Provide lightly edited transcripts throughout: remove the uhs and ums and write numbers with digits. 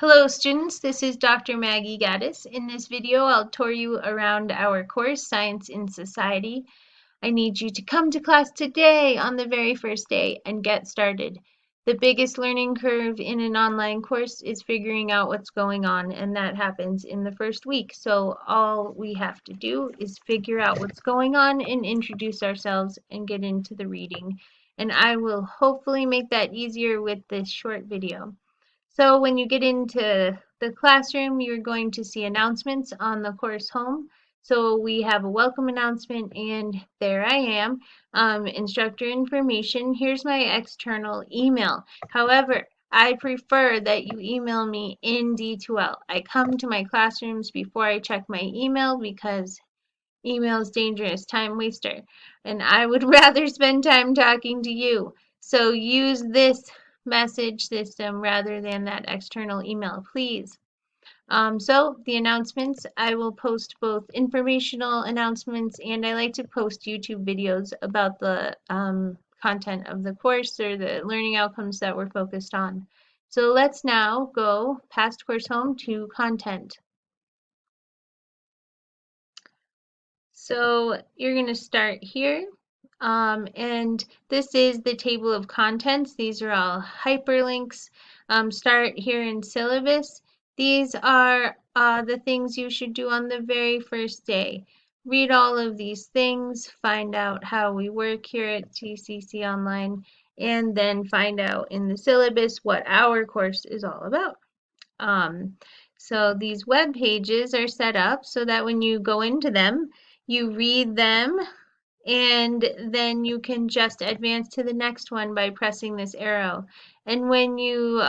Hello students, this is Dr. Maggie Gaddis. In this video, I'll tour you around our course, Science in Society. I need you to come to class today on the very first day and get started. The biggest learning curve in an online course is figuring out what's going on, and that happens in the first week. So all we have to do is figure out what's going on and introduce ourselves and get into the reading. And I will hopefully make that easier with this short video. So when you get into the classroom, you're going to see announcements on the course home. So we have a welcome announcement, and there I am. Instructor information. Here's my external email. However, I prefer that you email me in D2L. I come to my classrooms before I check my email because email is dangerous, time waster, and I would rather spend time talking to you. So use this message system rather than that external email, please. So the announcements, I will post both informational announcements and I like to post YouTube videos about the content of the course or the learning outcomes that we're focused on. So let's now go past course home to content. So you're going to start here. And this is the table of contents. These are all hyperlinks. Start here in syllabus. These are the things you should do on the very first day. Read all of these things, find out how we work here at TCC Online, and then find out in the syllabus what our course is all about. So these web pages are set up so that when you go into them, you read them and then you can just advance to the next one by pressing this arrow. And when you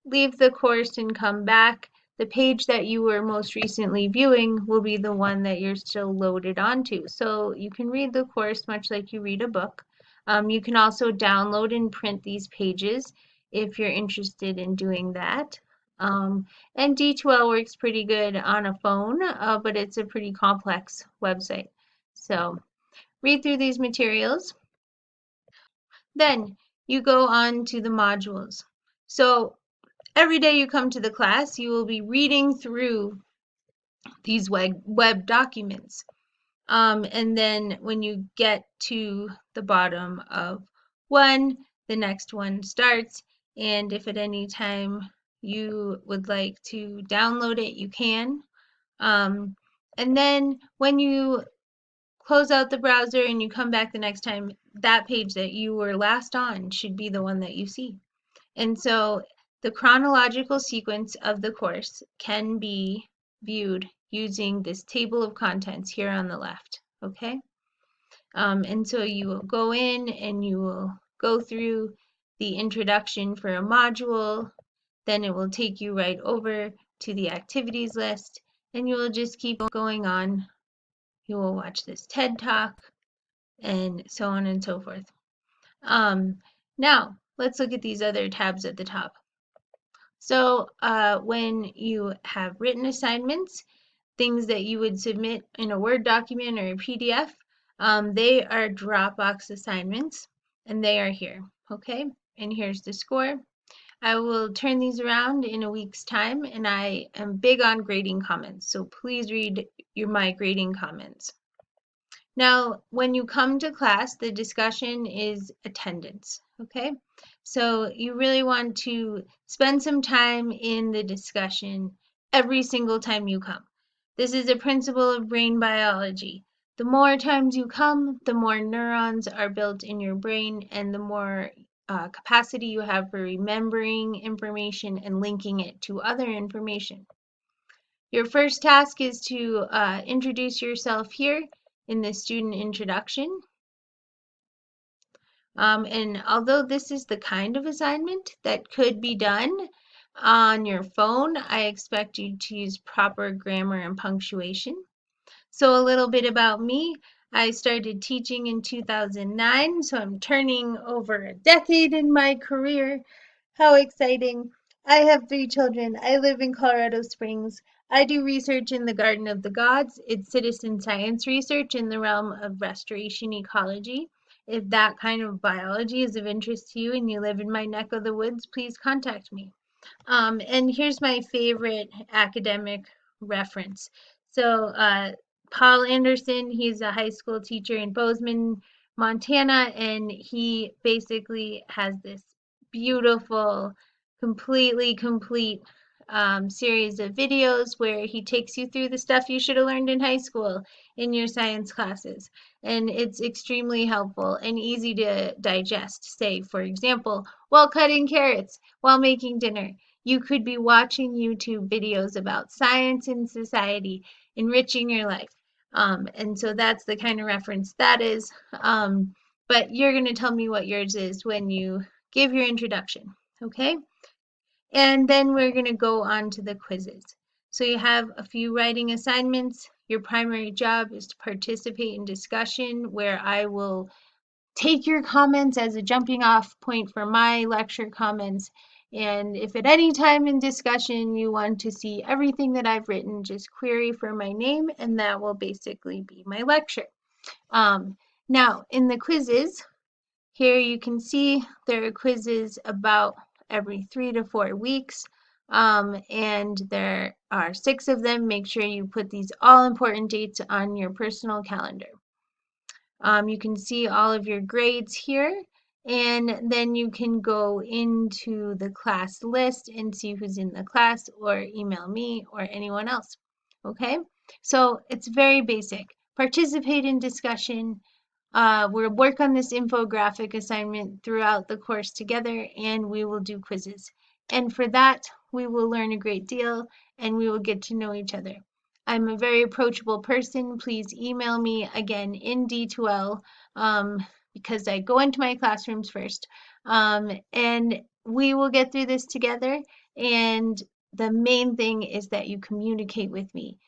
leave the course and come back, the page that you were most recently viewing will be the one that you're still loaded onto. So you can read the course much like you read a book. You can also download and print these pages if you're interested in doing that. And D2L works pretty good on a phone, but it's a pretty complex website. So read through these materials. Then you go on to the modules. So every day you come to the class, you will be reading through these web documents. And then when you get to the bottom of one, the next one starts. And if at any time you would like to download it, you can. And then when you close out the browser and you come back the next time, that page that you were last on should be the one that you see. And so the chronological sequence of the course can be viewed using this table of contents here on the left, okay? And so you will go in and you will go through the introduction for a module, then it will take you right over to the activities list, and you will just keep going on. You will watch this TED Talk, and so on and so forth. Now, let's look at these other tabs at the top. So when you have written assignments, things that you would submit in a Word document or a PDF, they are Dropbox assignments, and they are here, okay? And here's the score. I will turn these around in a week's time, and I am big on grading comments, so please read my grading comments. Now, when you come to class, the discussion is attendance, okay? So you really want to spend some time in the discussion every single time you come. This is a principle of brain biology. The more times you come, the more neurons are built in your brain and the more capacity you have for remembering information and linking it to other information. Your first task is to introduce yourself here in the student introduction. And although this is the kind of assignment that could be done on your phone, I expect you to use proper grammar and punctuation. So a little bit about me. I started teaching in 2009, so I'm turning over a decade in my career. How exciting. I have 3 children. I live in Colorado Springs. I do research in the Garden of the Gods. It's citizen science research in the realm of restoration ecology. If that kind of biology is of interest to you and you live in my neck of the woods, please contact me. And here's my favorite academic reference. So, Paul Anderson, he's a high school teacher in Bozeman, Montana, and he basically has this beautiful, completely complete series of videos where he takes you through the stuff you should have learned in high school in your science classes. And it's extremely helpful and easy to digest. Say, for example, while cutting carrots, while making dinner. You could be watching YouTube videos about science and society, enriching your life. And so that's the kind of reference that is. But you're going to tell me what yours is when you give your introduction, okay? And then we're going to go on to the quizzes. So you have a few writing assignments. Your primary job is to participate in discussion where I will take your comments as a jumping off point for my lecture comments. And if at any time in discussion you want to see everything that I've written, just query for my name and that will basically be my lecture. Now, in the quizzes, here you can see there are quizzes about every 3 to 4 weeks. And there are 6 of them. Make sure you put these all important dates on your personal calendar. You can see all of your grades here, and then you can go into the class list and see who's in the class or email me or anyone else. Okay, so it's very basic. Participate in discussion. We'll work on this infographic assignment throughout the course together, and we will do quizzes. And for that, we will learn a great deal and we will get to know each other. I'm a very approachable person. Please email me again in D2L because I go into my classrooms first. And we will get through this together. And the main thing is that you communicate with me.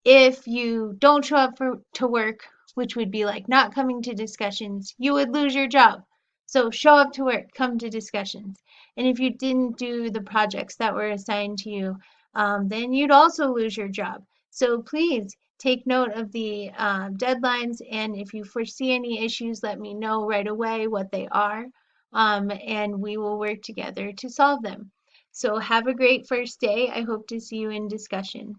If you don't show up to work, which would be like not coming to discussions, you would lose your job. So show up to work, come to discussions. And if you didn't do the projects that were assigned to you, then you'd also lose your job. So please take note of the deadlines, and if you foresee any issues, let me know right away what they are, and we will work together to solve them. So have a great first day. I hope to see you in discussion.